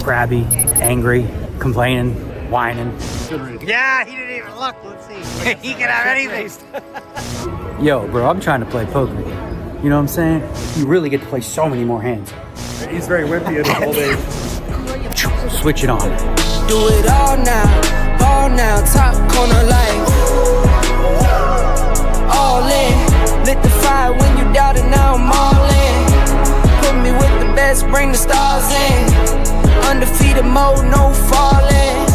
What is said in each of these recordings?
crabby, angry, complaining, whining. Yeah, he didn't even look. Let's see. He can have anything. Yo, bro, I'm trying to play poker here. You know what I'm saying? You really get to play so many more hands. He's very wimpy in his old age. Switch it on. Do it all now, top corner light. All in, lit the fire when you doubt it, now I'm all in. Put me with the best, bring the stars in. Undefeated mode, no falling.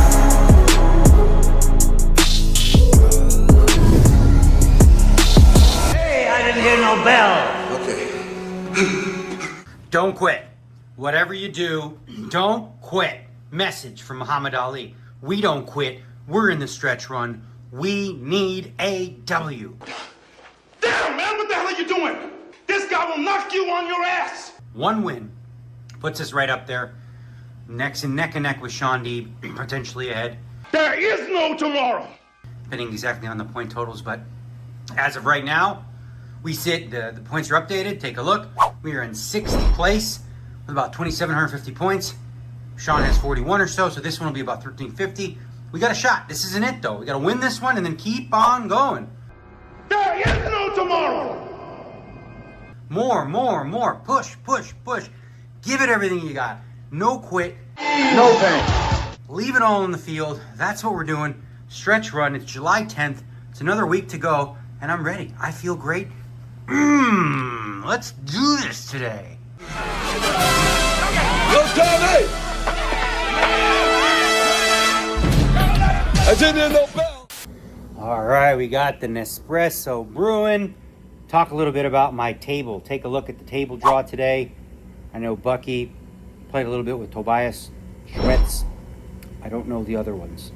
Hey, I didn't hear no bell. Don't quit. Whatever you do, don't quit. Message from Muhammad Ali. We don't quit. We're in the stretch run. We need a W. Damn, man, what the hell are you doing? This guy will knock you on your ass. One win puts us right up there. Neck and neck with Sean Deeb, potentially ahead. There is no tomorrow. Depending exactly on the point totals, but as of right now, we sit, the points are updated. Take a look. We are in 60th place with about 2,750 points. Sean has 41 or so this one will be about 1,350. We got a shot. This isn't it, though. We got to win this one and then keep on going. There is no tomorrow. More. Push. Give it everything you got. No quit. No pain. Leave it all in the field. That's what we're doing. Stretch run. It's July 10th. It's another week to go, and I'm ready. I feel great. Let's do this today. Yo, Tommy! I didn't hear no bell. All right, we got the Nespresso brewing. Talk a little bit about my table. Take a look at the table draw today. I know Bucky played a little bit with Tobias Schwetz. I don't know the other ones.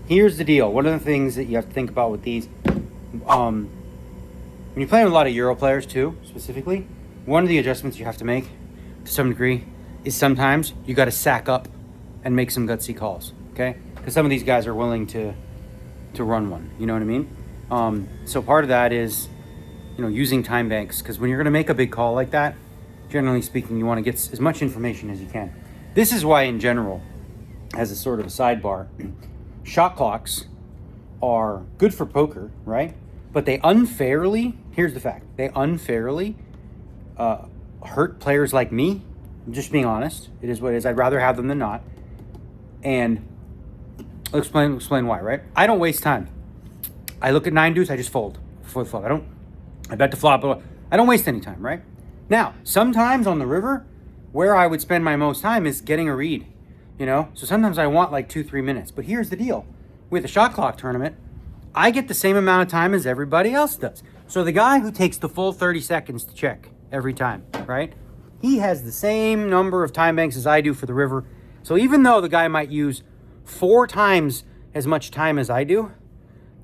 Here's the deal. One of the things that you have to think about with these, when you're playing with a lot of Euro players too, specifically, one of the adjustments you have to make to some degree is sometimes you got to sack up and make some gutsy calls, okay? Because some of these guys are willing to run one, you know what I mean? So part of that is, using time banks, because when you're going to make a big call like that, generally speaking, you want to get as much information as you can. This is why, in general, as a sort of a sidebar, shot clocks are good for poker, right? But they unfairly, here's the fact, they unfairly hurt players like me. I'm just being honest. It is what it is. I'd rather have them than not. And I'll explain why, right? I don't waste time. I look at 9 deuce, I just fold before the flop. I bet the flop, but I don't waste any time, right? Now, sometimes on the river, where I would spend my most time is getting a read, So sometimes I want like 2-3 minutes. But here's the deal. With a shot clock tournament, I get the same amount of time as everybody else does. So the guy who takes the full 30 seconds to check every time, right? He has the same number of time banks as I do for the river. So even though the guy might use 4 times as much time as I do,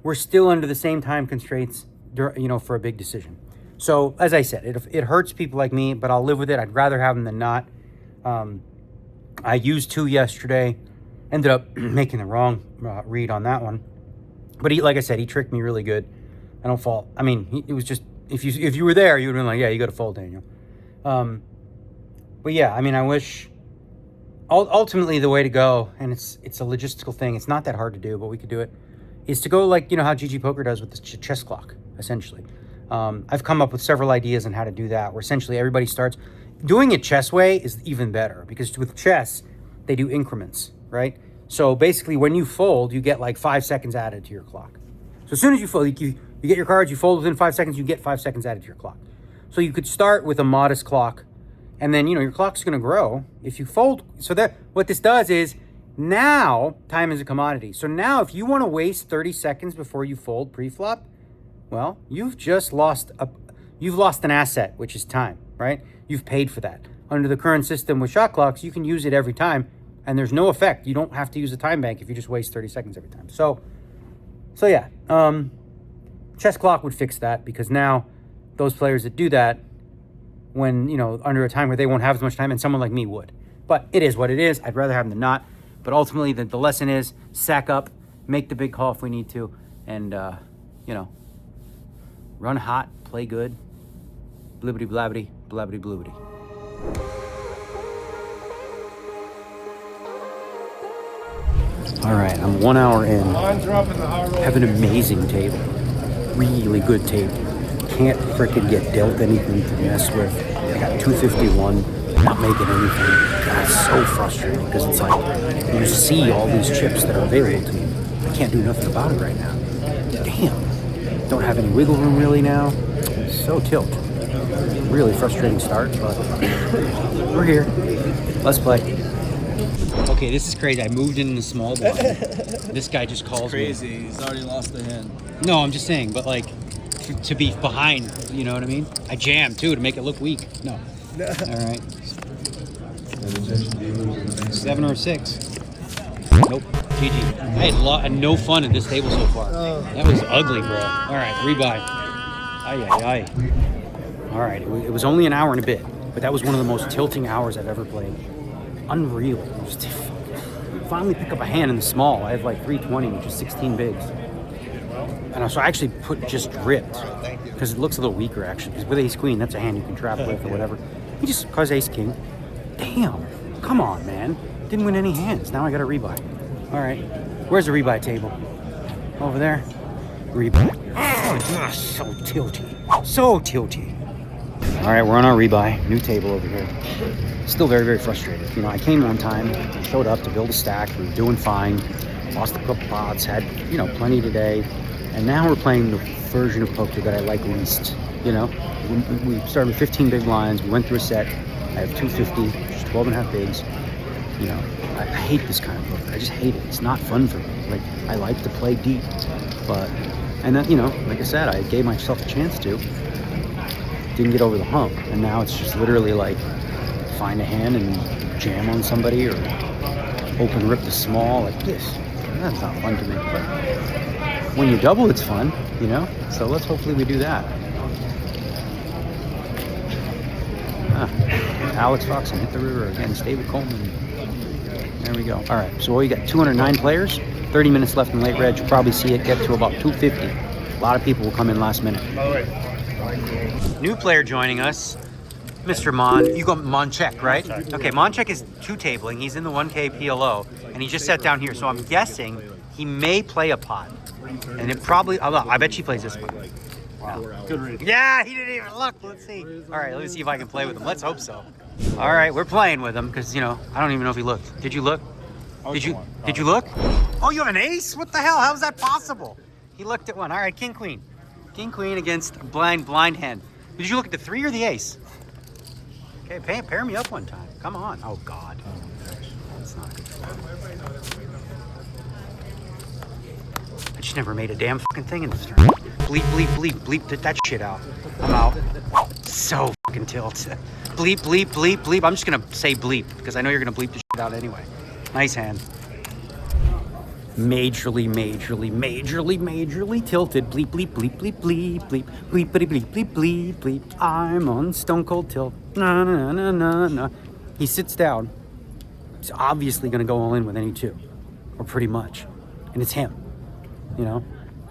we're still under the same time constraints, for a big decision. So as I said, it hurts people like me, but I'll live with it. I'd rather have them than not. I used 2 yesterday, ended up making the wrong read on that one. But like I said, he tricked me really good. I don't fault. I mean, it was just, if you were there, you would have been like, yeah, you got to fold, Daniel. But yeah, I mean, I wish, ultimately the way to go, and it's a logistical thing, it's not that hard to do, but we could do it, is to go like, how GG Poker does with the chess clock, essentially. I've come up with several ideas on how to do that, where essentially everybody starts. Doing it chess way is even better, because with chess, they do increments, right? So basically, when you fold, you get like 5 seconds added to your clock. So as soon as you fold, you get your cards, you fold within 5 seconds, you get 5 seconds added to your clock. So you could start with a modest clock, and then, your clock's going to grow if you fold. So that what this does is, now time is a commodity. So now if you want to waste 30 seconds before you fold pre-flop, well, you've just lost an asset, which is time, right? You've paid for that. Under the current system with shot clocks, you can use it every time, and there's no effect. You don't have to use a time bank if you just waste 30 seconds every time. So yeah, chess clock would fix that, because now those players that do that, when, under a time where they won't have as much time, and someone like me would. But it is what it is. I'd rather have them than not. But ultimately, the lesson is sack up, make the big call if we need to, and, run hot, play good, blibbity blabbity, blabbity bloobity. All right, I'm 1 hour in. Have an amazing table. Really good table. Can't frickin' get dealt anything to mess with. I got 251, not making anything. God, it's so frustrating because it's like you see all these chips that are available to me. I can't do nothing about it right now. Damn. Don't have any wiggle room really now. So tilt. Really frustrating start, but we're here. Let's play. Okay, this is crazy. I moved in the small blind. This guy just calls me. Crazy. He's already lost the hand. No, I'm just saying, but like to be behind, you know what I mean? I jammed too to make it look weak. No. All right. 7 or 6. Nope. GG. I had no fun at this table so far. That was ugly, bro. All right, rebuy. Ay. All right, it was only an hour and a bit, but that was one of the most tilting hours I've ever played. Unreal. Just finally pick up a hand in the small. I have like 320, which is 16 bigs. And so I actually put just ripped because it looks a little weaker actually. Because with ace queen, that's a hand you can trap with or whatever. He just caused ace king. Damn. Come on, man. Didn't win any hands. Now I got a rebuy. All right. Where's the rebuy table? Over there. Rebuy. Oh, gosh, so tilty. So tilty. All right, we're on our rebuy. New table over here. Still very, very frustrated. You know, I came one time, showed up to build a stack. We were doing fine. Lost a couple pots. Had, you know, plenty today. And now we're playing the version of poker that I like least. You know, we started with 15 big blinds. We went through a set. I have 250, which is 12 and a half bigs. You know, I hate this kind of poker. I just hate it. It's not fun for me. Like, I like to play deep, but, and then, you know, like I said, I gave myself a chance to. Didn't get over the hump, and now it's just literally like, find a hand and jam on somebody, or open rip the small, like this. That's not fun to me, but when you double, it's fun, you know? So let's hopefully we do that. Alex Foxen hit the river again. David Coleman. There we go. All right, so we got 209 players, 30 minutes left in late reg. You'll probably see it get to about 250. A lot of people will come in last minute. New player joining us, Mr. Mon. You go Monchek, right? Okay, Monchek is 2-tabling. He's in the 1K PLO, and he just sat down here. So I'm guessing he may play a pot. And it probably, I bet she plays this one. Wow. Good read. Yeah, he didn't even look. Let's see. All right, let's see if I can play with him. Let's hope so. All right, we're playing with him because, you know, I don't even know if he looked. Did you look? Did you look? Oh, you have an ace? What the hell? How is that possible? He looked at one. All right, king, queen. King, queen against blind hand. Did you look at the 3 or the ace? Okay, pair me up one time. Come on. Oh, God. That's not good. I just never made a damn fucking thing in this tournament. Bleep, that shit out. I'm out. So fucking tilt. Bleep. I'm just gonna say bleep, because I know you're gonna bleep the shit out anyway. Nice hand. Majorly tilted. Bleep. I'm on stone cold tilt. No. He sits down. He's obviously gonna go all in with any 2, or pretty much. And it's him. You know?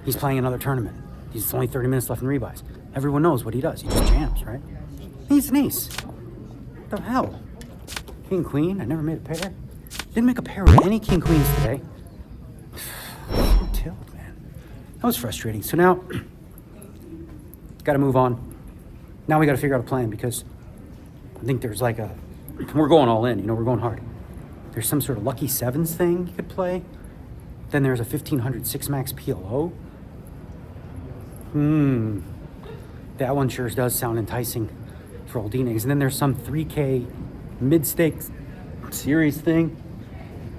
He's playing another tournament. He's only 30 minutes left in rebuys. Everyone knows what he does. He just jams, right? He's an ace. What the hell? King, queen. I never made a pair. Didn't make a pair with any king, queens today. So tilt, man. That was frustrating. So now, got to move on. Now we got to figure out a plan, because I think there's like we're going all in. You know, we're going hard. There's some sort of lucky sevens thing you could play. Then there's a 1500 6-max PLO. That one sure does sound enticing for old D-Nigs. And then there's some 3K mid-stakes series thing.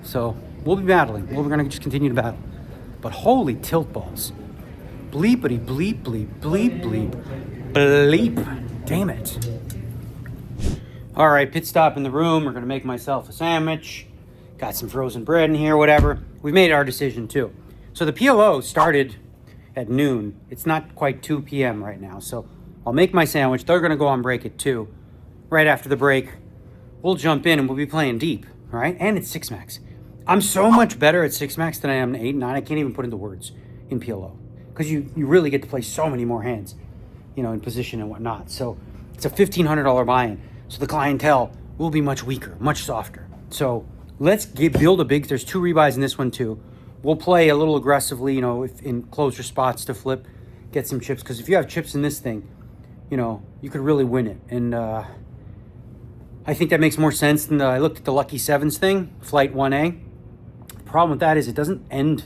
So we'll be battling. We're going to just continue to battle. But holy tilt balls. Bleepity bleep. Damn it. All right, pit stop in the room. We're going to make myself a sandwich. Got some frozen bread in here, whatever. We've made our decision too. So the PLO started at noon. It's not quite 2 p.m. right now. So I'll make my sandwich. They're going to go on break at 2. Right after the break, we'll jump in and we'll be playing deep, all right? And it's 6-max. I'm so much better at 6-max than I am in 8 and 9. I can't even put into words in PLO, because you really get to play so many more hands, you know, in position and whatnot. So it's a $1,500 buy-in. So the clientele will be much weaker, much softer. So let's build a big, there's 2 rebuys in this one too. We'll play a little aggressively, you know, if in closer spots to flip, get some chips. Because if you have chips in this thing, you know, you could really win it. And I think that makes more sense than I looked at the Lucky Sevens thing, Flight 1A. The problem with that is it doesn't end,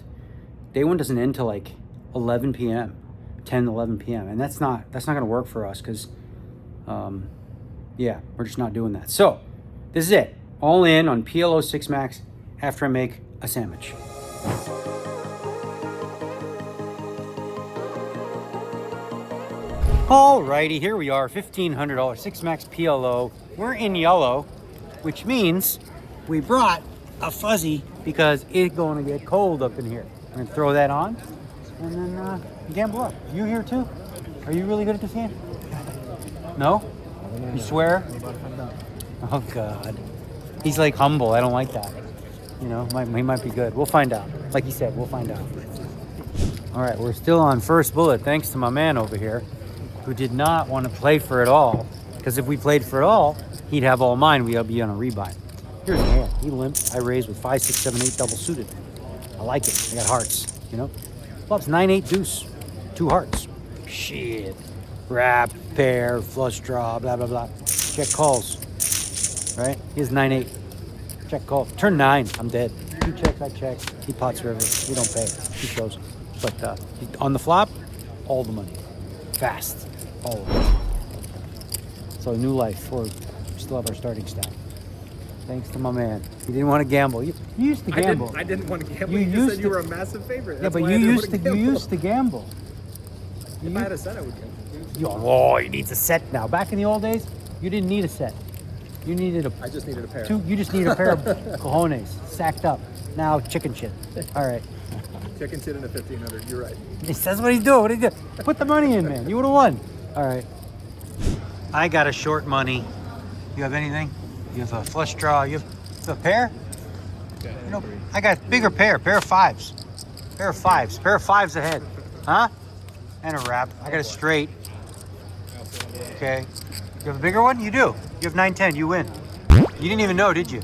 day one doesn't end till like 11 p.m., 10, 11 p.m. And that's not going to work for us because, yeah, we're just not doing that. So this is it. All in on PLO 6 Max after I make a sandwich. Alrighty, here we are, $1,500 6 Max PLO. We're in yellow, which means we brought a fuzzy because it's going to get cold up in here. I'm going to throw that on and then gamble up. You here too? Are you really good at this game? No? You swear? Oh God. He's like humble. I don't like that. You know, he might be good. We'll find out. Like he said, we'll find out. All right, we're still on first bullet thanks to my man over here who did not want to play for it all. Because if we played for it all, he'd have all mine. We'd be on a rebuy. Here's the hand. He limped. I raised with 5, 6, 7, 8 double suited. I like it. I got hearts, you know? Flops 9, 8 deuce. 2 hearts. Shit. Wrap, pair, flush draw, blah, blah, blah. Check calls. Right? Here's 9, 8. Check call. Turn 9. I'm dead. He checks, I check. He pots river. We don't pay. He shows. But on the flop, all the money. Fast. All of it. So new life. Or still have our starting staff. Thanks to my man. He didn't want to gamble. You used to gamble. I didn't want to gamble. You said you were a massive favorite. Yeah, but you used to gamble. If I had a set, I would gamble. He needs a set now. Back in the old days, you didn't need a set. You needed I just needed a pair. You just needed a pair of cojones sacked up. Now chicken shit. All right. Chicken shit in a 1,500. You're right. He says what he's doing. What he do? Put the money in, man. You would have won. All right. I got a short money. You have anything? You have a flush draw. You have a pair? You know, I got bigger pair. Pair of 5s. Pair of 5s. Pair of 5s ahead. Huh? And a wrap. I got a straight. Okay. You have a bigger one? You do. You have 9-10. You win. You didn't even know, did you?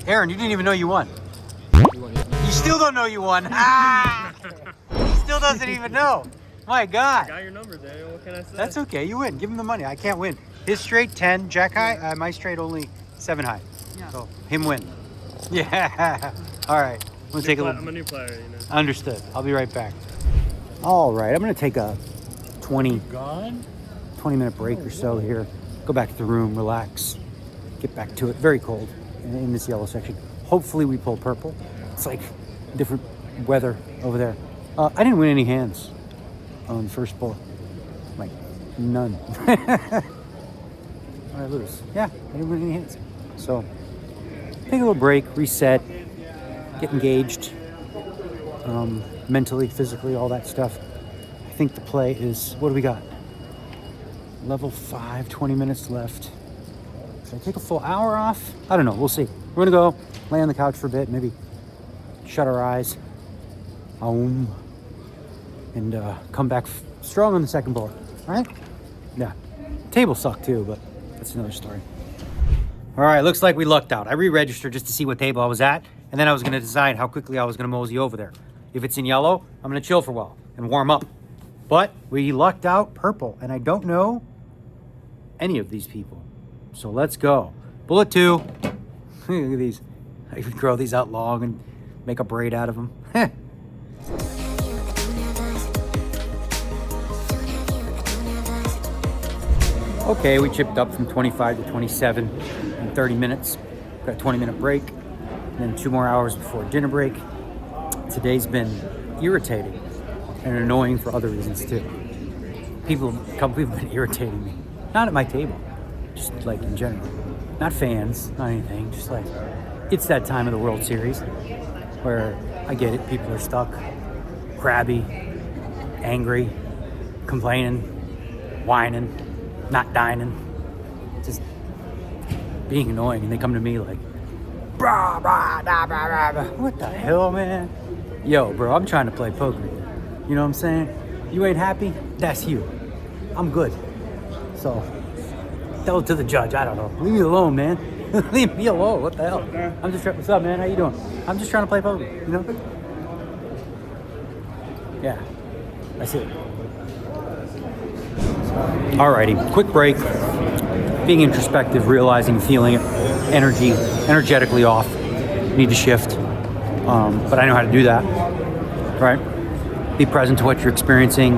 Aaron, you didn't even know you won. You still don't know you won. Ah! He still doesn't even know. My God. I got your number, Daniel. What can I say? That's okay. You win. Give him the money. I can't win. His straight 10, jack high. My straight only 7 high. Yeah. So him win. Yeah. All right. I'm gonna take a little. I'm a new player, you know. Understood. I'll be right back. All right. I'm gonna take a 20-minute break or so here. Go back to the room, relax, get back to it. Very cold in this yellow section. Hopefully we pull purple. It's like different weather over there. I didn't win any hands on the first bullet. Like none. I lose. Yeah, I didn't win any hands. So take a little break, reset, get engaged, mentally, physically, all that stuff. I think the play is, what do we got? Level 5, 20 minutes left. Should I take a full hour off? I don't know. We'll see. We're going to go lay on the couch for a bit, maybe shut our eyes, and come back strong on the second bullet. All right? Yeah. Table sucked too, but that's another story. All right, looks like we lucked out. I re-registered just to see what table I was at, and then I was going to decide how quickly I was going to mosey over there. If it's in yellow, I'm going to chill for a while and warm up. But we lucked out purple, and I don't know any of these people. So let's go. Bullet 2. Look at these. I could grow these out long and make a braid out of them. Okay, we chipped up from 25 to 27 in 30 minutes. Got a 20-minute break, and then 2 more hours before dinner break. Today's been irritating and annoying for other reasons too. A couple people have been irritating me. Not at my table, just like in general. Not fans, not anything, just like, it's that time of the World Series where I get it, people are stuck, crabby, angry, complaining, whining, not dining, just being annoying, and they come to me like, brah, brah, brah, brah, brah. What the hell, man? Yo, bro, I'm trying to play poker. You know what I'm saying? You ain't happy? That's you. I'm good. So, tell it to the judge. I don't know. Leave me alone, man. Leave me alone. What the hell? I'm just trying. What's up, man? How you doing? I'm just trying to play poker. You know? Yeah. That's it. Alrighty. Quick break. Being introspective, realizing, feeling it, energetically off. Need to shift. But I know how to do that. Right? Be present to what you're experiencing.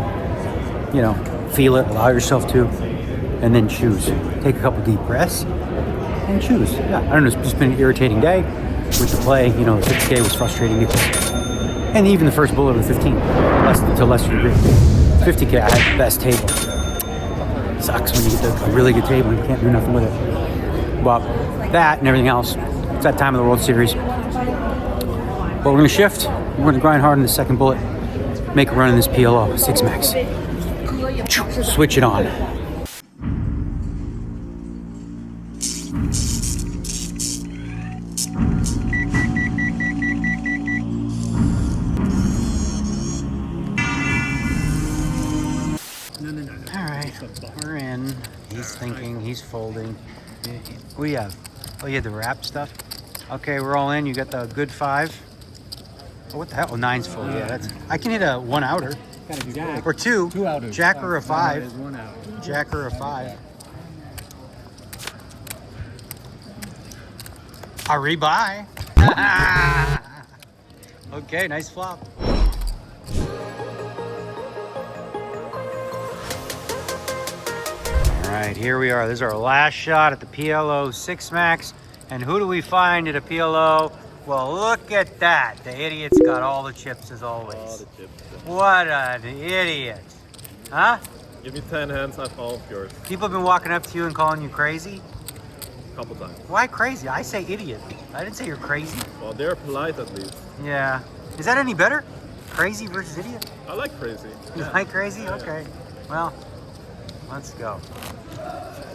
You know, feel it, allow yourself to, and then choose. Take a couple deep breaths and choose. Yeah, I don't know, it's just been an irritating day with the play. You know, the 6K was frustrating because, and even the first bullet of the 15, to a lesser degree. 50K, I had the best table. Sucks when you get a really good table and you can't do nothing with it. But that and everything else, it's that time of the World Series. But we're gonna shift. We're gonna grind hard in the second bullet. Make a run in this PLO 6 max. Switch it on. All right, we're in. He's thinking, he's folding. What do you have? Oh, you had the wrap stuff? Okay, we're all in. You got the good 5. Oh, what the hell? Oh, 9's full. Yeah, that's. I can hit a 1 outer. Jack. Or 2. 2 outers. Jack or a 5. 1 out. Jack or a 5. A rebuy. Okay, nice flop. All right, here we are. This is our last shot at the PLO 6 max. And who do we find at a PLO? Well, look at that. The idiot's got all the chips as always. All the chips. What an idiot. Huh? Give me 10 hands, I fall off yours. People have been walking up to you and calling you crazy? A couple times. Why crazy? I say idiot. I didn't say you're crazy. Well, they're polite at least. Yeah. Is that any better? Crazy versus idiot? I like crazy. You like crazy? Okay. Well, let's go.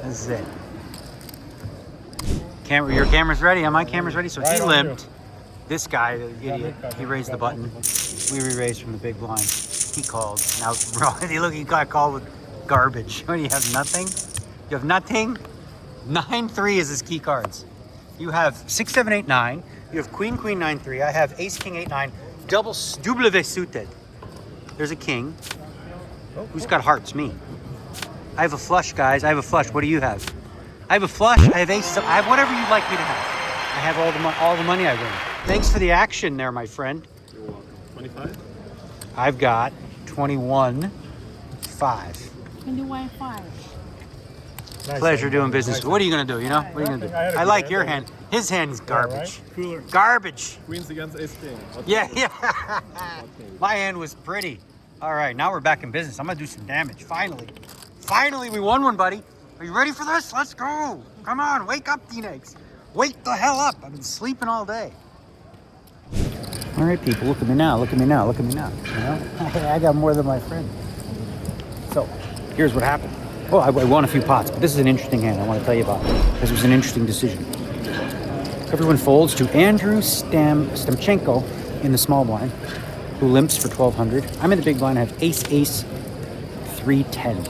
This is it. Your camera's ready. My camera's ready. So he limped. This guy, the idiot, he raised the button. We re-raised from the big blind. He called. Now, look, he got called with garbage. What do you have? Nothing? You have nothing? 9-3 is his key cards. You have 6, 7, 8, 9. You have Queen, Queen, 9, 3. I have Ace, King, 8, 9. Double suited. There's a king. Who's got hearts? Me. I have a flush, guys. I have a flush. What do you have? I have a flush. I have ace. I have whatever you'd like me to have. I have all the money I win. Thanks for the action there, my friend. You're welcome. 25? I've got 21, 5. 21.5. Pleasure doing business. What are you gonna do? You know? What are you gonna do? I like your hand. His hand's garbage. Cooler. Garbage. Queens against ace king. Yeah. My hand was pretty. All right, now we're back in business. I'm gonna do some damage. Finally, we won one, buddy. Are you ready for this? Let's go. Come on, wake up, D-Negs. Wake the hell up. I've been sleeping all day. All right, people, look at me now. You know? I got more than my friend. So, here's what happened. Oh, I won a few pots, but this is an interesting hand I want to tell you about because it was an interesting decision. Everyone folds to Andrew Stamchenko in the small blind, who limps for 1,200. I'm in the big blind. I have ace, 3-10.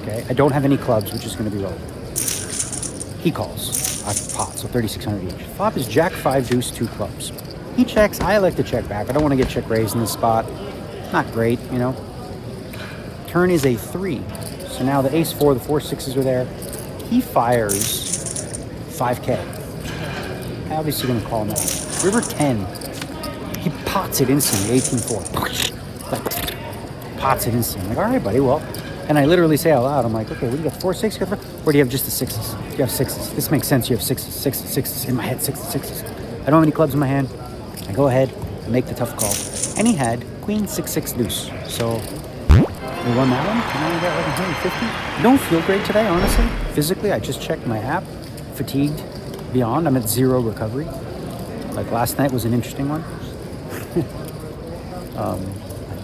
Okay, I don't have any clubs, which is going to be relevant. He calls. I have pot, so 3,600 each. Flop is Jack 5 deuce 2 clubs. He checks. I like to check back. I don't want to get check raised in this spot. Not great, you know. Turn is a 3. So now the ace 4, the 4 6s are there. He fires 5K. Obviously going to call now. River 10. He pots it instantly. 18-4. Pots it instantly. I'm like, all right, buddy. Well. And I literally say out loud, I'm like, okay, what do you got, 4, 6? Or do you have just the 6s? You have 6s. This makes sense. You have 6s. In my head, 6s. I don't have any clubs in my hand. I go ahead and make the tough call. And he had Queen 6-6 deuce. So we won that one. And now we got like 150. I don't feel great today, honestly. Physically, I just checked my app. Fatigued beyond. I'm at 0 recovery. Like last night was an interesting one. I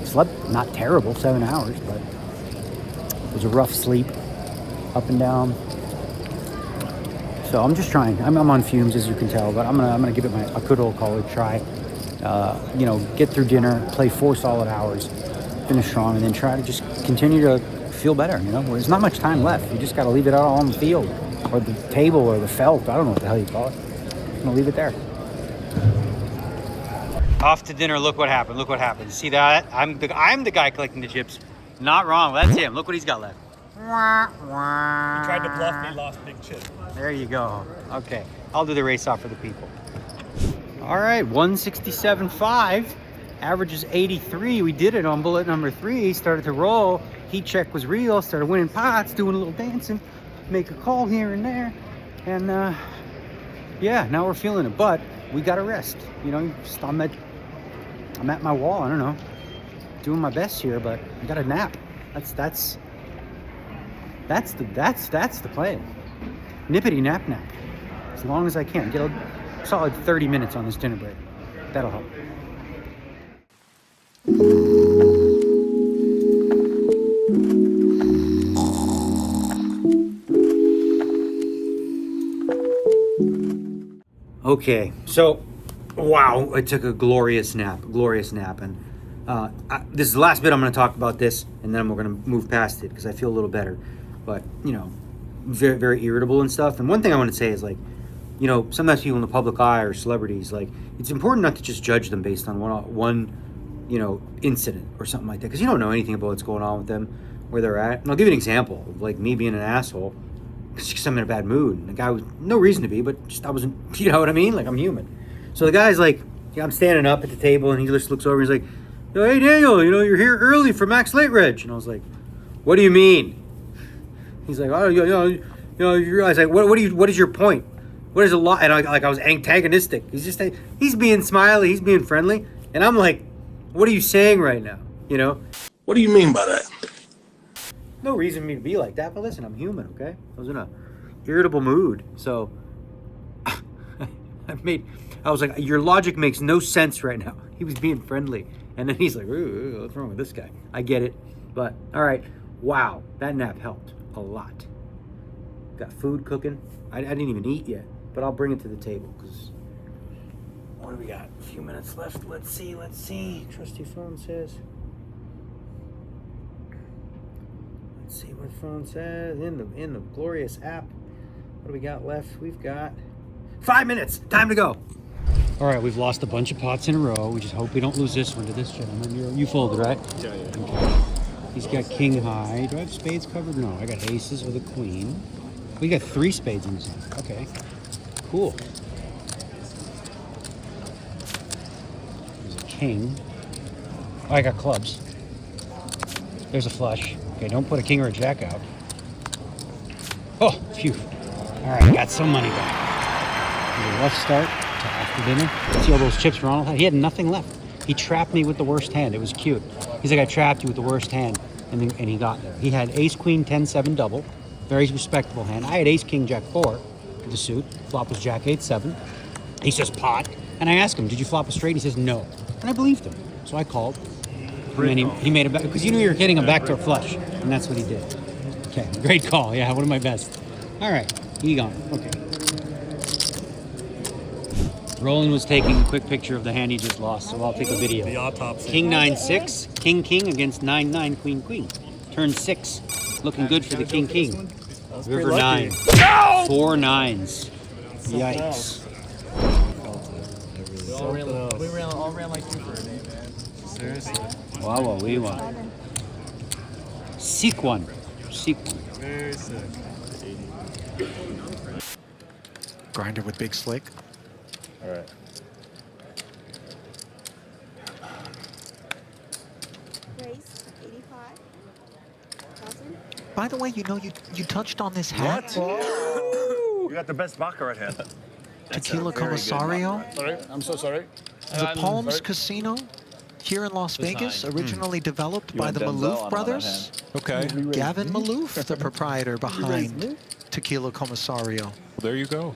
slept not terrible, 7 hours, but it was a rough sleep, up and down. So I'm just trying. I'm on fumes, as you can tell, but I'm gonna give it a good old college try. Get through dinner, play 4 solid hours, finish strong, and then try to just continue to feel better. You know, there's not much time left. You just got to leave it all on the field. or the table or the felt. I don't know what the hell you call it. I'm gonna leave it there. Off to dinner. Look what happened. Look what happened. See that? I'm the guy collecting the chips. Not wrong. That's him. Look what he's got left. He tried to bluff me, lost big chip. There you go. Okay, I'll do the race off for the people. All right, 167.5. Average is 83. We did it on bullet number 3. Started to roll. Heat check was real. Started winning pots, doing a little dancing, make a call here and there, and yeah, now we're feeling it. But we got to rest. You know, just, I'm at my wall. I don't know, doing my best here, but I got to nap. That's the plan. Nippity nap, as long as I can. Get a solid 30 minutes on this dinner break. That'll help. Okay, so wow, I took a glorious nap, and this is the last bit I'm going to talk about this, and then we're going to move past it because I feel a little better. But you know, very, very irritable and stuff. And one thing I want to say is, like, you know, sometimes people in the public eye or celebrities, like, it's important not to just judge them based on one you know, incident or something like that, because you don't know anything about what's going on with them, where they're at. And I'll give you an example of, like, me being an asshole because I'm in a bad mood, and the guy was no reason to be, but just I wasn't, you know what I mean? Like, I'm human. So the guy's like, yeah, I'm standing up at the table, and he just looks over and he's like, hey Daniel, you know, you're here early for Max Late Reg. And I was like, what do you mean? He's like, oh, you know, you realize, like, what is your point? What is a lot? And I was antagonistic. He's being smiley, he's being friendly, and I'm like, what are you saying right now? You know? What do you mean by that? No reason for me to be like that, but listen, I'm human, okay? I was in a irritable mood, so I was like, your logic makes no sense right now. He was being friendly, and then he's like, ooh, what's wrong with this guy? I get it, but all right, wow, that nap helped a lot. Got food cooking. I didn't even eat yet, but I'll bring it to the table because what do we got? A few minutes left. Let's see. Trusty phone says. Let's see what phone says in the glorious app. What do we got left? We've got 5 minutes. Time to go. All right, we've lost a bunch of pots in a row. We just hope we don't lose this one to this gentleman. You folded, right? Yeah. Okay. He's got king high. Do I have spades covered? No, I got aces with a queen. We got 3 spades in this hand. Okay, cool. There's a king. Oh, I got clubs. There's a flush. Okay, don't put a king or a jack out. Oh, phew. All right, got some money back. A rough start to after dinner. See all those chips Ronald had? He had nothing left. He trapped me with the worst hand. It was cute. He's like, I trapped you with the worst hand, and he got there. He had ace, queen, 10, 7 double. Very respectable hand. I had ace, king, jack, 4 with the suit. Flop was jack, 8, 7. He says pot. And I asked him, did you flop a straight? He says no. And I believed him. So I called. And then he made a back, because you knew you were hitting a backdoor flush. And that's what he did. Okay, great call. Yeah, one of my best. All right, he gone. Okay. Roland was taking a quick picture of the hand he just lost, so I'll take a video. The autopsy. King 9-6, king king against 9-9, queen queen. Turn 6, looking good for the king king. River 9, 4 9s. Yikes. We all ran like you for a day, man. Seriously. Wow, we want. Seek one. Very sick. Grinder with big slick. All right. Race 85,000. By the way, you know, you touched on this hat. You got the best vodka right here. Tequila Commissario. Sorry, I'm so sorry. The Palms Casino here in Las Vegas, originally developed by the Maloof brothers. Okay. Gavin Maloof, the proprietor behind Tequila Commissario. There you go.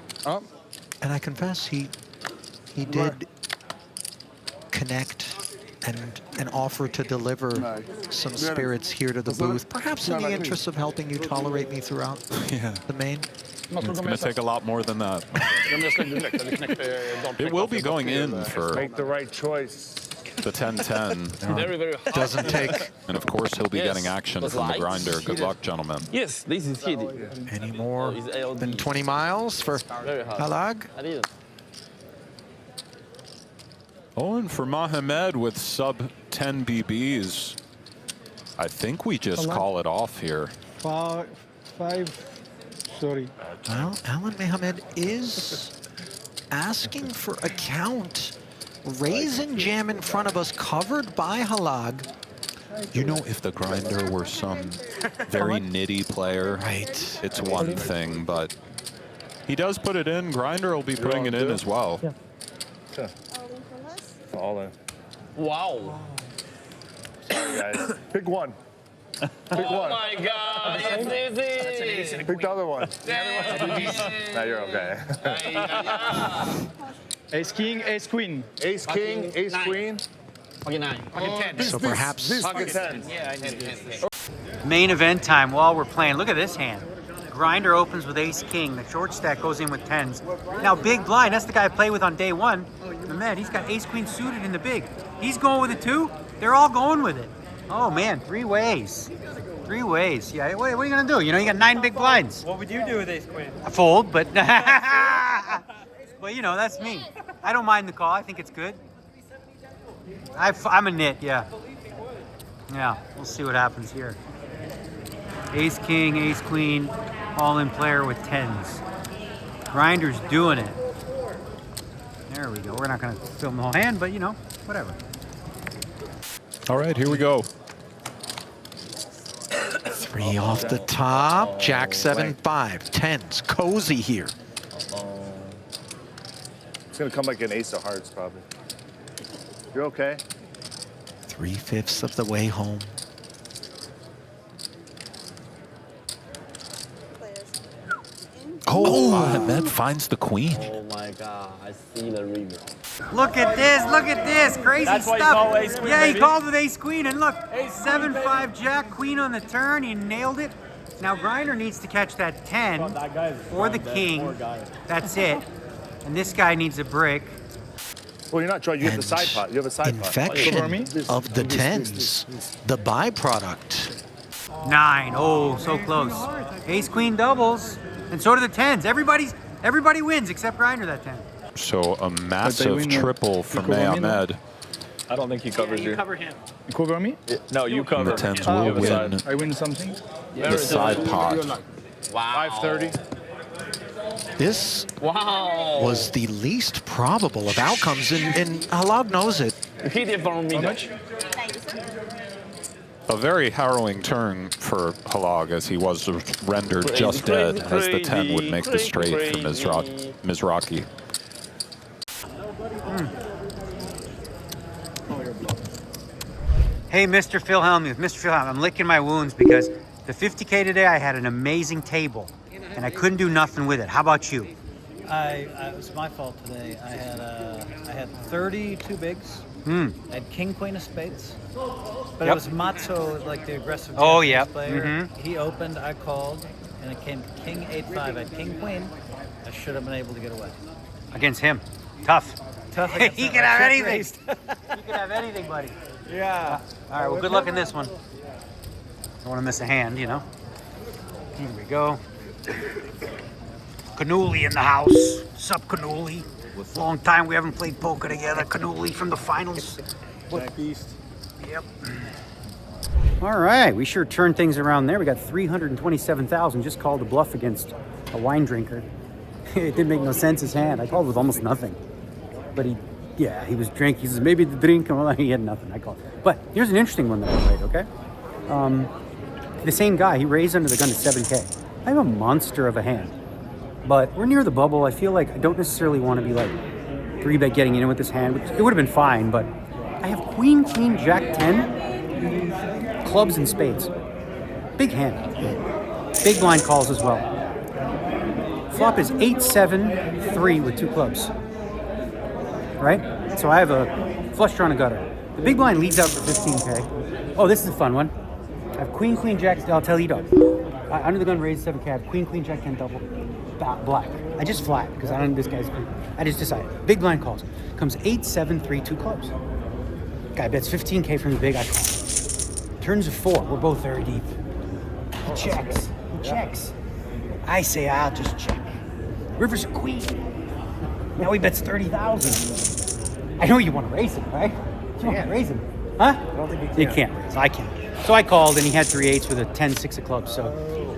And I confess, he did connect and offer to deliver some spirits here to the booth, perhaps in the interest of helping you tolerate me throughout the main. It's going to take a lot more than that. It will be going in for... Make the right choice. the 10-10. Very, very hard. Doesn't take And of course, he'll be Yes. getting action That's from the light. grinder. Good luck, gentlemen. Yes, this is hidden. any more It's ALD. than 20 miles for Very hard. Halag. I didn't. Oh, and for Mohamed with sub 10 BBs, I think we just call it off here. Five. Sorry. Well, Alan Mohamed is asking for a count. Raise and jam in front of us, covered by Halag. You know, if the grinder were some very nitty player, Right. it's one thing, but he does put it in. Grinder will be putting it in as well. Yeah. All in for less? All in. Wow. Sorry, guys. Pick one. Pick Oh one. my God, it's easy. Pick the other one. Now you're okay. Ace king, ace queen. Ace king, ace queen. Pocket 9. Pocket 10. So perhaps Pocket 10. Yeah, I did 10. Main event time while we're playing. Look at this hand. Grinder opens with ace king. The short stack goes in with 10s. Now big blind, that's the guy I played with on day one. Man, he's got ace queen suited in the big. He's going with it too. They're all going with it. Oh man, 3 ways. 3 ways. Yeah, what are you gonna do? You know, you got 9 big blinds. What would you do with ace queen? I fold, but well, you know, that's me. I don't mind the call. I think it's good. I'm a nit, yeah. Yeah, we'll see what happens here. Ace king, ace queen, all in player with 10s. Grinder's doing it. There we go. We're not gonna film the whole hand, but you know, whatever. All right, here we go. 3 off the top. Jack 7-5. 10s. Cozy here. It's gonna come like an ace of hearts, probably. You're okay. 3/5 of the way home. Players. In. Oh, Mohamed finds the queen. Oh my God, I see the river. Look at this, look at this, crazy That's why stuff. you call ace queen, yeah, he baby. called with ace queen, and look, Ace queen, 7-5 jack, queen on the turn, he nailed it. Now Grinder needs to catch that 10 That guy's or the poor king. guy. That's it. And this guy needs a brick. Well, you're not trying. You have the side pot. You have a side Infection pot. of the 10s. The byproduct. 9. Oh, so close. Ace queen doubles, and so do the 10s. Everybody wins except Grinder that 10. So a massive triple for Mohamed. I don't think he covers you. Cover him. You cover me? No, you And cover. the 10s Oh, will win I win something. the side pot. Wow. 530. This Wow. was the least probable of outcomes, and Halag knows it. You hit it from me. How much? A very harrowing turn for Halag, as he was rendered Crazy, just dead, crazy, as the 10 would crazy, make the straight for crazy. Mizraki. Hey, Mr. Phil Hellmuth, Mr. Phil Hellmuth, I'm licking my wounds because the 50K today, I had an amazing table, and I couldn't do nothing with it. How about you? It was my fault today. I had 32 bigs. I had king, queen of spades. But Yep. it was Matzo, like the aggressive Oh, Japanese yep. player. He opened, I called, and it came king 8-5. I had king, queen. I should have been able to get away. Against him. Tough. Tough He against him. can I have check anything. raised. You can have anything, buddy. Yeah. All right, well, good luck in this one. Don't want to miss a hand, you know. Here we go. Cannoli in the house. Sup, Cannoli? Long time we haven't played poker together. Cannoli from the finals. Jack East. Yep. All right, we sure turned things around there. We got 327,000. Just called a bluff against a wine drinker. It didn't make no sense, his hand. I called with almost nothing. But he was drinking. He says, maybe the drink. Well, he had nothing. I called. But here's an interesting one that I played, okay? The same guy, he raised under the gun to 7K. I have a monster of a hand. But we're near the bubble. I feel like I don't necessarily want to be like 3-bet getting in with this hand, which it would have been fine, but I have queen, jack 10, clubs and spades. Big hand. Big blind calls as well. Flop is 8-7-3 with 2 clubs. Right? So I have a flush draw and a gutter. The big blind leads out for 15K. Oh, this is a fun one. I have queen, jack, I'll tell you, dog. Under the gun raised 7K. I have queen, jack 10 double. Black. I just flat because I don't know this guy's queen. I just decided. Big blind calls. Comes 8-7-3 2 clubs. Guy bets 15K from the big. I call. Turns a 4. We're both very deep. He checks. He checks. I say, I'll just check. River's a queen. Now he bets 30,000. I know you want to raise him, right? You want to raise him. Huh? I don't think You can't raise. I can't. So I called, and he had 3/8 with a 10-6 of clubs. So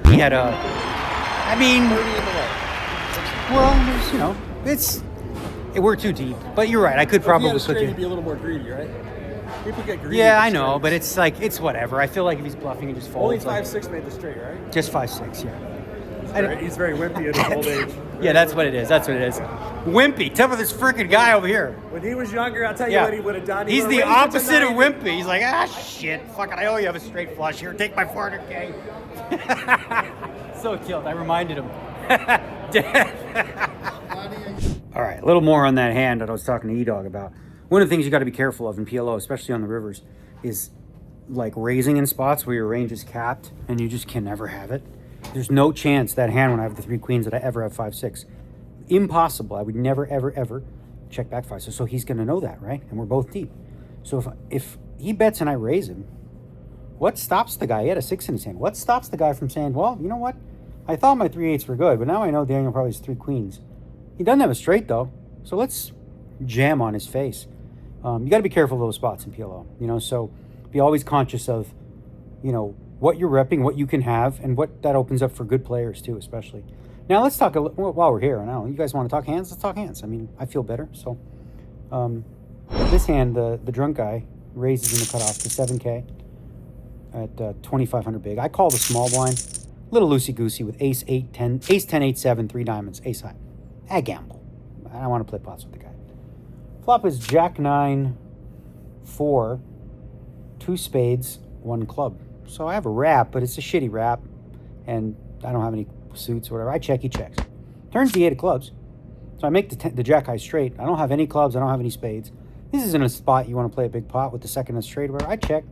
he had a... I mean... Well, there's, you know, we're too deep. But you're right. I could probably cook cook it. it. Be a little more greedy, right? People get greedy. Yeah, I know, but it's like, it's whatever. I feel like if he's bluffing, he just folds. Only 5-6 made the straight, right? Just 5-6, yeah. He's very wimpy in his old age. Yeah, that's what it is. That's what it is. Wimpy. Tell me this freaking guy over here. When he was younger, I'll tell you what he would have done. He's the opposite of wimpy. He's like, shit. Fuck it. I owe you have a straight flush here. Take my 400K. So killed. I reminded him. All right. A little more on that hand that I was talking to E-Dog about. One of the things you got to be careful of in PLO, especially on the rivers, is like raising in spots where your range is capped and you just can never have it. There's no chance that hand when I have the 3 queens that I ever have 5-6. Impossible. I would never, ever, ever check back 5-6. So he's going to know that, right? And we're both deep. So if he bets and I raise him, what stops the guy? He had a 6 in his hand. What stops the guy from saying, well, you know what? I thought my 3/8 were good, but now I know Daniel probably has 3 queens. He doesn't have a straight, though. So let's jam on his face. You got to be careful of those spots in PLO, you know? So be always conscious of, you know, what you're repping, what you can have, and what that opens up for good players too, especially. Now let's talk while we're here. I know you guys want to talk hands. Let's talk hands. I mean, I feel better. So this hand, the drunk guy raises in the cutoff to 7K at 2,500 big. I call the small blind, little loosey goosey with ace 8 10, ace 10 8 7, 3 diamonds, ace high. I gamble. I want to play pots with the guy. Flop is jack 9 4, 2 spades, 1 club. So I have a wrap, but it's a shitty wrap, and I don't have any suits or whatever. I check, he checks. Turns the 8 of clubs. So I make the jack high straight. I don't have any clubs. I don't have any spades. This isn't a spot you want to play a big pot with the second and straight or whatever. I check.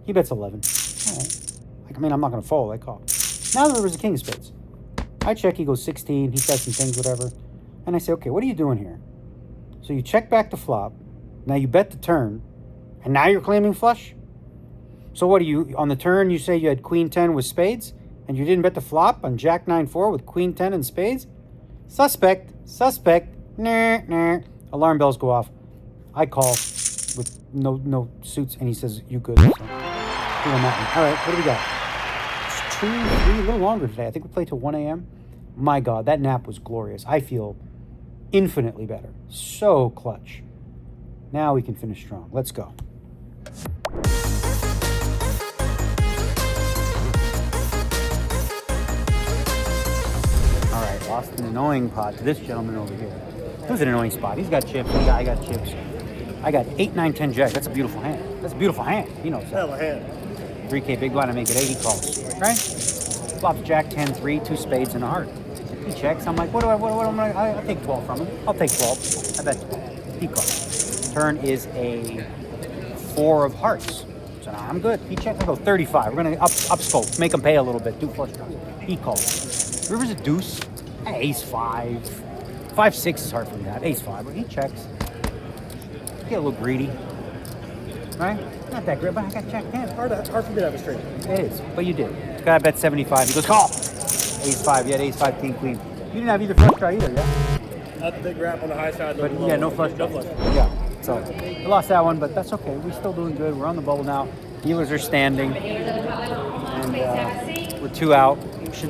He bets 11. All right. I mean, I'm not going to fold. I call. Now the river's a king of spades. I check. He goes 16. He says some things, whatever. And I say, okay, what are you doing here? So you check back the flop. Now you bet the turn. And now you're claiming flush? So what do you, on the turn, you say you had queen 10 with spades, and you didn't bet the flop on jack 9-4 with queen 10 and spades? Suspect. Nah. Alarm bells go off. I call with no suits, and he says, you good. So, on that one. All right, what do we got? It's 2, 3, a little longer today. I think we played till 1 a.m. My God, that nap was glorious. I feel infinitely better. So clutch. Now we can finish strong. Let's go. All right, lost an annoying pot to this gentleman over here. It was an annoying spot. He's got chips. I got chips. I got 8, 9, 10 jack. That's a beautiful hand. That's a beautiful hand. He knows that. Hell of a hand. 3K big blind. I make it 80 calls. Right? Flops jack 10, 3, 2 spades and a heart. He checks. I'm like, what am I? I'll take 12 from him. I'll take 12. I bet 12. He calls. Turn is a 4 of hearts. So now I'm good. He checks. I go 35. We're gonna up scope. Make him pay a little bit. Do flush draws. He calls. River's a deuce. Ace 5. 5-6 is hard for me to have. Ace 5. But he checks. Get a little greedy. Right? Not that great, but I got jack 10. Hard for me to have a straight. It is, but you did. Guy bet 75. He goes, call. Ace 5. You had ace 5, king, queen. You didn't have either flush draw either, yeah? Not the big wrap on the high side. But yeah, no flush draw. Yeah. So I lost that one, but that's okay. We're still doing good. We're on the bubble now. Dealers are standing. And we're 2 out.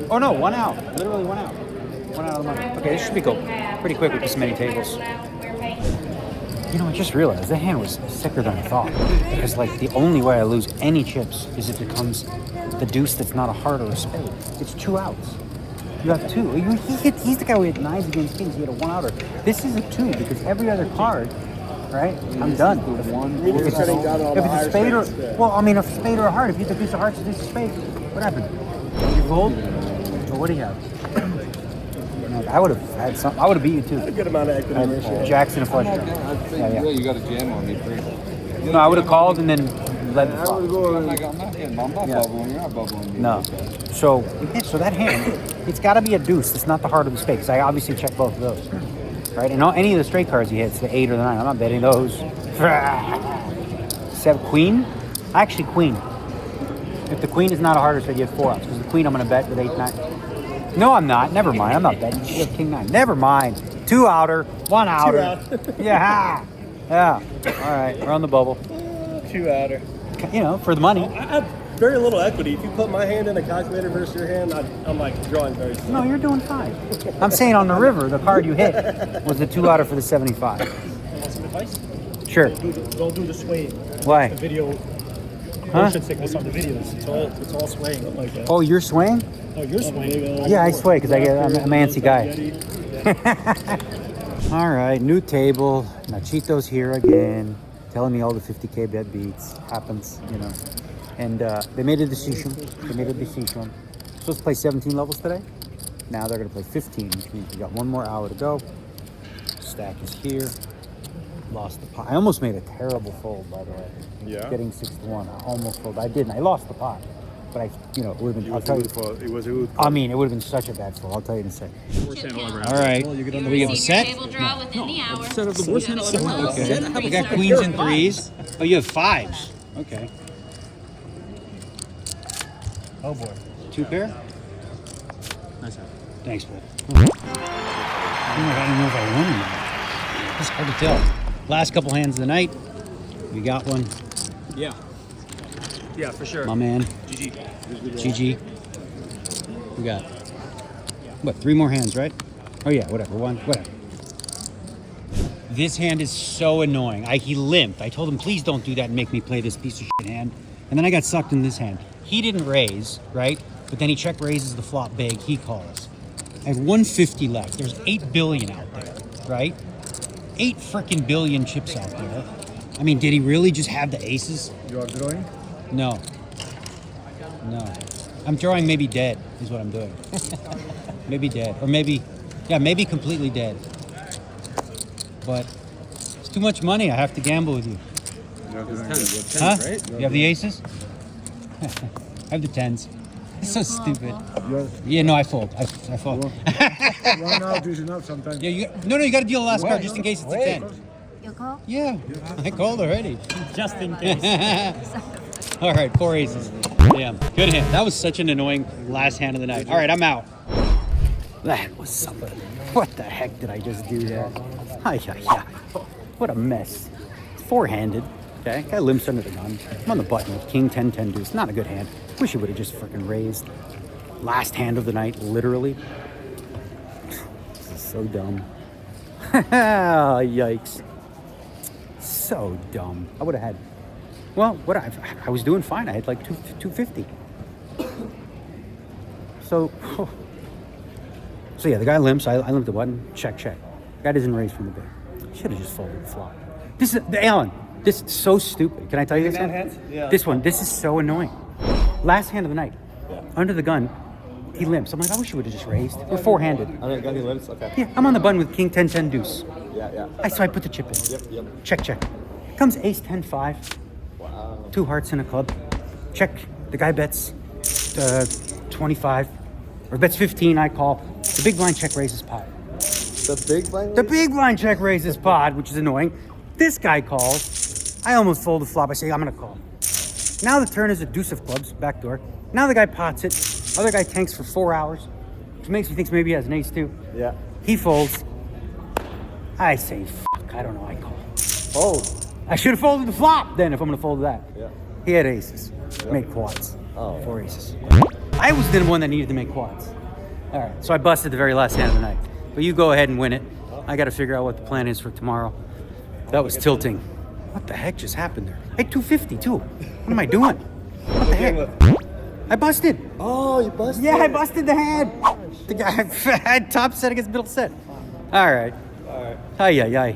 Oh no, 1 out. Literally 1 out. 1 out of the money. Okay, this should go pretty quick with this many tables. You know, I just realized that hand was sicker than I thought. Because, like, the only way I lose any chips is if it comes the deuce that's not a heart or a spade. It's 2 outs. You have 2. He's the guy who had 9s against kings. He had a 1-outer. This is a 2 because every other card, right? I'm done. If it's a spade or... Well, I mean, a spade or a heart. If you have the deuce of hearts, it's a spade. What happened? You fold? Or what do you have? I would have had some. I would have beat you too. A good amount of equity ratio. Jackson and flush draw. Yeah, you got a jam on me, three. No, I would have called and then led the flop. I'm not bubbling. You're not bubbling. No. So that hand, it's got to be a deuce. It's not the heart of the spade. Because I obviously check both of those, right? And any of the straight cards he hits, the 8 or the 9. I'm not betting those. Queen? Actually, queen. If the queen is not a harder set, you have 4 outs. Because the queen I'm going to bet with 8-9. No, I'm not. Never mind. I'm not betting. You have king 9. Never mind. 2 outer, 1 outer. Yeah. Yeah. All right. We're on the bubble. 2 outer. You know, for the money. I have very little equity. If you put my hand in a calculator versus your hand, I'm like drawing very slow. No, you're doing fine. I'm saying on the river, the card you hit was the 2 outer for the 75. Want some advice? Sure. Don't do the swaying. Why? The video. Huh? Motion sickness on the videos. It's all swaying like that. Oh, you're swaying? Oh, you're swaying. Yeah, I sway because I'm an antsy guy. All right, new table. Nachito's here again, telling me all the 50K bet beats. Happens, you know. And they made a decision. Supposed to play 17 levels today. Now they're going to play 15, which means we got 1 more hour to go. Stack is here. Lost the pot. I almost made a terrible fold, by the way. Yeah. Getting 6-1. I almost folded. I didn't. I lost the pot. But it would have been. I'll tell you. It was a good I mean, it would have been such a bad fold. I'll tell you in a second. All right. We have a set. Okay. We got queens and 3s. Oh, you have 5s. Okay. Oh boy. 2 pair. Nice hand. Thanks, bud. I don't know if I won or not. It's hard to tell. Last couple hands of the night. We got one. Yeah. Yeah, for sure. My man. GG. We got, what, 3 more hands, right? Oh, yeah, whatever. 1, whatever. This hand is so annoying. He limped. I told him, please don't do that and make me play this piece of shit hand. And then I got sucked in this hand. He didn't raise, right? But then he check raises the flop big. He calls. I have 150 left. There's 8 billion out there, right? 8 freaking billion chips out there. I mean, did he really just have the aces? You are drawing? No. I'm drawing maybe dead is what I'm doing. Maybe dead. Or maybe completely dead. But it's too much money. I have to gamble with you. Huh? You have the aces? I have the 10s. It's so stupid. Yeah, no, I fold. I fold. 1 out is enough sometimes. Yeah, you got to deal the last card just in case it's a 10. You call? Yeah, I called already. Just in case. All right, 4 aces. Damn, good hand. That was such an annoying last hand of the night. All right, I'm out. That was something. What the heck did I just do there? Yeah. What a mess. It's 4-handed. Okay, guy limps under the gun. I'm on the button with king 10-10 deuce. Not a good hand. Wish he would have just freaking raised. Last hand of the night, literally. This is so dumb. Yikes. So dumb. I would have had. Well, I was doing fine. I had like 250. So yeah, the guy limps. I limp the button. Check. Guy doesn't raise from the big. Should have just folded the flop. This is Alan. This is so stupid. Can I tell you this one? Yeah. This is so annoying. Last hand of the night. Yeah. Under the gun, he limps. I'm like, I wish you would have just raised. We're 4-handed. Okay, got any limps? Okay. Yeah, I'm on the button with king 10-10 deuce. Yeah. So I put the chip in. Yep. Check. Comes ace 10-5. Wow. 2 hearts in a club. Check. The guy bets 25 or bets 15. I call. The big blind check raises pot. The big blind? The big blind check raises pot, which is annoying. This guy calls. I almost fold the flop. I say, I'm going to call. Now the turn is a deuce of clubs, backdoor. Now the guy pots it. Other guy tanks for 4 hours, which makes me think maybe he has an ace too. Yeah. He folds. I say, fuck, I don't know. I call. Fold. I should have folded the flop then if I'm going to fold that. Yeah. He had aces. Yep. Made quads. Oh. 4 aces. I was the one that needed to make quads. All right, so I busted the very last hand of the night. But you go ahead and win it. I got to figure out what the plan is for tomorrow. That was tilting. What the heck just happened there? I had 250 too. What am I doing? What the heck? I busted. Oh, you busted? Yeah, I busted the hand. The guy had top set against middle set. All right. Ay.